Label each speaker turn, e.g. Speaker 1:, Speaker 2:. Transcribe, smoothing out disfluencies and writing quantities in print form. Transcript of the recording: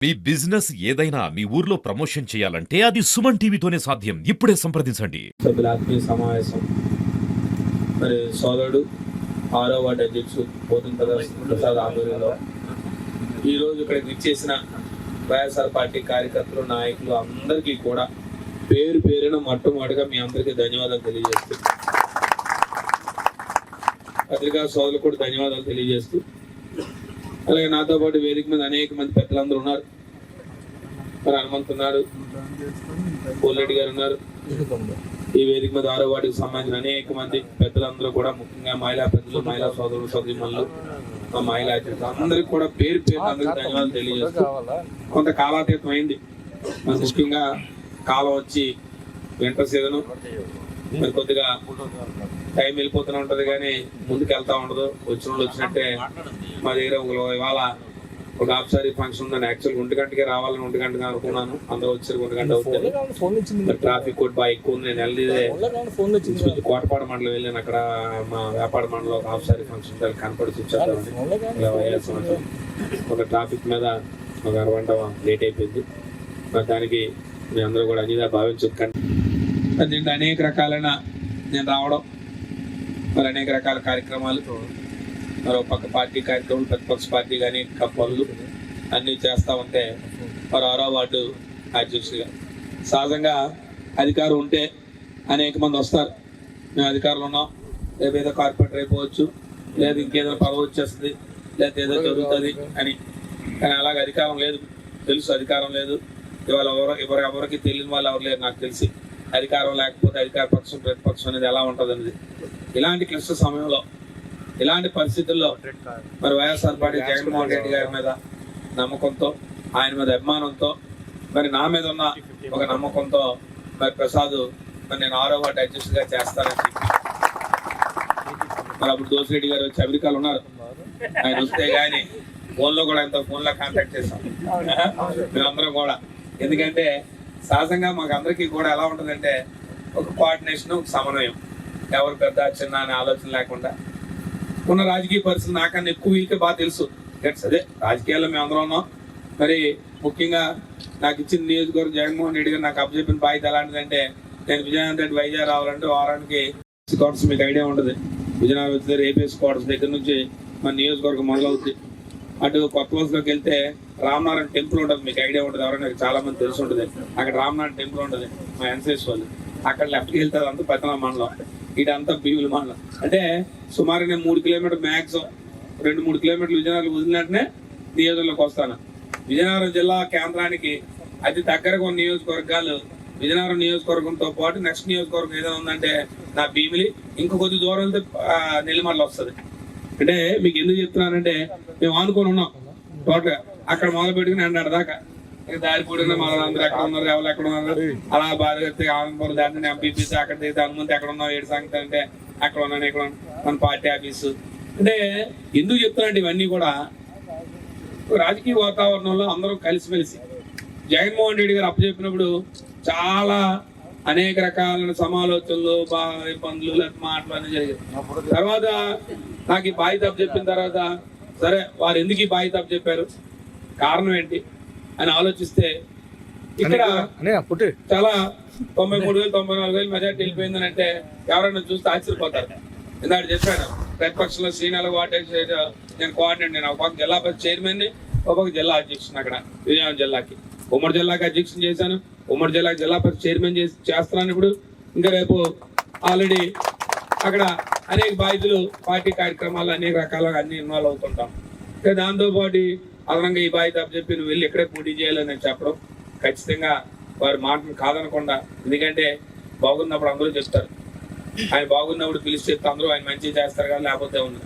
Speaker 1: మీ business ఏదైనా మీ ఊర్లో promotion చేయాలంటే అది సుమన్ టీవీతోనే సాధ్యం. ఇప్పుడే సంప్రదించండి.
Speaker 2: సభ్యుల ఆత్మీయ సమావేశం మరి సోదరుడు 6వ వార్డు అధ్యక్షుడు పోతున్న ప్రసాద్ ఆధ్వర్యంలో ఈరోజు ఇక్కడికి ఇచ్చేసిన వైఎస్ఆర్ పార్టీ కార్యకర్తలు నాయకులు అందరికీ కూడా పేరు పేరున మొట్టమొదటిగా మీ అందరికీ ధన్యవాదాలు తెలియజేస్తూ, పత్రికా సోదరులు కూడా ధన్యవాదాలు తెలియజేస్తూ, అలాగే నాతో పాటు వేదిక మీద అనేక మంది పెద్దలందరూ ఉన్నారు. మరి హనుమంత్ ఉన్నారు, పోలరెడ్డి గారు ఉన్నారు. ఈ వేదిక మీద 6వ వార్డుకి సంబంధించిన అనేక మంది పెద్దలందరూ కూడా, ముఖ్యంగా మహిళా పెద్దలు, మహిళా సోదరులు, సోదరిమణులు, మా మహిళా అధ్యక్షులు అందరికి కూడా పేరు పేరు అందరికి ధన్యవాదాలు తెలియజేస్తూ, కొంత కాలాతీతం అయింది. ముఖ్యంగా కాలం వచ్చి వింటర్ సీజను, మరి కొద్దిగా టైం వెళ్ళిపోతూనే ఉంటది కానీ ముందుకు వెళ్తా ఉండదు. వచ్చిన వాళ్ళు వచ్చినట్టే మా దగ్గర ఇవాళ ఒక ఆఫ్సారీ ఫంక్షన్ ఉందని యాక్చువల్గా 1 గంటకే రావాలని 1 గంటగా అనుకున్నాను. అందరూ వచ్చారు 1 గంట అవుతుంది. ట్రాఫిక్ కూడా బాగా ఎక్కువ ఉంది. నేను వెళ్ళేదే కోటపాడు మండలం వెళ్ళాను. అక్కడ మా వ్యాపార మండలం ఒక ఆఫ్సారీ ఫంక్షన్ కనపడి వచ్చేద్దామని ఒక ట్రాఫిక్ మీద ఒక 1 గంట లేట్ అయిపోయింది. మరి దానికి మీ అందరూ కూడా అనిదా భావించకండి. దీంట్లో అనేక రకాలైన నేను రావడం, మరి అనేక రకాల కార్యక్రమాలు, మరో పక్క పార్టీ కార్యక్రమాలు, ప్రతిపక్ష పార్టీ కానీ పనులు అన్నీ చేస్తూ ఉంటే, మరి 6వ వార్డు అధ్యక్షుడిగా సహజంగా అధికారం ఉంటే అనేక మంది వస్తారు. మేము అధికారులు ఉన్నాం, రేపు ఏదో కార్పొరేటర్ అయిపోవచ్చు, లేదా ఇంకేదో పదవి వచ్చేస్తుంది, లేదా ఏదో జరుగుతుంది అని. కానీ అలాగే అధికారం లేదు, తెలుసు అధికారం లేదు. ఇవాళ ఎవరికి తెలియని వాళ్ళు ఎవరు లేరు. నాకు తెలిసి అధికారం లేకపోతే అధికార పక్షం ప్రతిపక్షం అనేది ఎలా ఉంటుంది అనేది. ఇలాంటి క్లిష్ట సమయంలో, ఇలాంటి పరిస్థితుల్లో మరి వైఎస్ఆర్ పార్టీ జగన్మోహన్ రెడ్డి గారి మీద నమ్మకంతో, ఆయన మీద అభిమానంతో, మరి నా మీద ఉన్న ఒక నమ్మకంతో మరి ప్రసాద్ మరి నేను 6వ వార్డు అధ్యక్షుడిగా చేస్తానని చెప్పి, మరి అప్పుడు దోసిరెడ్డి గారు వచ్చి అమెరికాలో ఉన్నారు. ఆయన వస్తే కానీ ఫోన్లో కూడా ఫోన్లో కాంటాక్ట్ చేస్తాం మేమందరం కూడా. ఎందుకంటే సహజంగా మాకు అందరికీ కూడా ఎలా ఉంటుందంటే ఒక కోఆర్డినేషన్, ఒక సమన్వయం, ఎవరు పెద్ద చిన్న అనే ఆలోచన లేకుండా ఉన్న రాజకీయ పరిస్థితి నాకన్నా ఎక్కువ వీళ్ళకి బాగా తెలుసు. అదే రాజకీయాల్లో మేము అందరం ఉన్నాం. మరి ముఖ్యంగా నాకు ఇచ్చిన నియోజకవర్గం జగన్మోహన్ రెడ్డి గారు నాకు అప్పచెప్పిన బాధ్యత ఎలాంటిదంటే, నేను విజయనగరం రెడ్డి వైజాగ్ రావాలంటే వారానికి క్వార్టర్స్, మీకు ఐడియా ఉంటుంది, విజయనగరం వచ్చి ఏపీఎస్ క్వార్టర్స్ దగ్గర నుంచి మన నియోజకవర్గం మొదలవుతుంది. అటు కొత్త వలసలోకి వెళ్తే రామనారాయణ టెంపుల్ ఉంటుంది, మీకు ఐడియా ఉంటుంది, ఎవరైనా చాలా మంది తెలిసి ఉంటుంది. అక్కడ రామనారాయణ టెంపుల్ ఉంటుంది, మా ఎన్సీఎస్ వాళ్ళు. అక్కడ లెఫ్ట్కి వెళ్తే అంతా పత్తనం మండలం, ఇటంతా భీముల మండలం. అంటే సుమారు నేను 3 కిలోమీటర్ మ్యాక్సిమం 2-3 కిలోమీటర్లు విజయనగరం వదిలినట్టునే నియోజకవర్గంలోకి వస్తాను. విజయనగరం జిల్లా కేంద్రానికి అతి దగ్గరగా ఉన్న నియోజకవర్గాలు విజయనగరం నియోజకవర్గంతో పాటు నెక్స్ట్ నియోజకవర్గం ఏదైనా ఉందంటే నా భీమిలి, ఇంకో కొద్ది దూరం వెళ్తే నెల్లిమర్ల వస్తుంది. అంటే మీకు ఎందుకు చెప్తున్నానంటే, మేము ఆనుకొని ఉన్నాం టోటల్గా. అక్కడ మొదలు పెట్టుకుని 100 దాకా దారి పొడిగిన మన అందరూ ఎక్కడ ఉన్నారు, ఎవరు ఎక్కడ ఉన్నారు, అలా బాధ ఆనందపూర్ దాన్ని ఎంపీపీసీ అక్కడ దిగితే హనుమంతు ఎక్కడ ఉన్నావు, 7 సంగతి అంటే అక్కడ ఉన్నాను, ఇక్కడ మన పార్టీ ఆఫీసు. అంటే ఎందుకు చెప్తున్నాంటే ఇవన్నీ కూడా రాజకీయ వాతావరణంలో అందరూ కలిసిమెలిసి జగన్మోహన్ రెడ్డి గారు అప్పచెప్పినప్పుడు చాలా అనేక రకాలైన సమాలోచనలు, ఇబ్బందులు, మాటలు అన్నీ జరిగాయి. తర్వాత నాకు ఈ బాధ్యత అప్పచెప్పిన తర్వాత సరే వారు ఎందుకు ఈ బాధ్యత అప్పచెప్పారు, కారణం ఏంటి అని ఆలోచిస్తే ఇక్కడ చాలా 93,000 94,000 మెజార్టీ వెళ్ళిపోయిందని అంటే ఎవరైనా చూస్తే ఆశ్చర్యపోతారు. ఇందాక చెప్పాను, ప్రతిపక్షంలో శ్రీనగర్ వార్డు నేను కోఆర్డినేట్, నేను ఒక జిల్లా పరిషత్ చైర్మన్ని, ఒక జిల్లా అధ్యక్షుని అక్కడ విజయనగరం జిల్లాకి. ఉమ్మడి జిల్లాకి అధ్యక్షుని చేశాను, ఉమ్మడి జిల్లాకి జిల్లా పరిషత్ చైర్మన్ చేస్తున్నాను ఇప్పుడు. ఇంకా రేపు ఆల్రెడీ అక్కడ అనేక బాధ్యతలు, పార్టీ కార్యక్రమాలు అనేక రకాలుగా అన్ని ఇన్వాల్వ్ అవుతుంటాం. ఇంకా దాంతోపాటు అదనంగా ఈ బాధ్యత చెప్పి నువ్వు వెళ్ళి ఎక్కడే పోటీ చేయాలని చెప్పడం, ఖచ్చితంగా వారి మాటను కాదనకుండా, ఎందుకంటే బాగున్నప్పుడు అందరూ చెప్తారు, ఆయన బాగున్నప్పుడు పిలిచి చెప్తే అందరూ ఆయన మంచిగా చేస్తారు కదా, లేకపోతే ఉంది.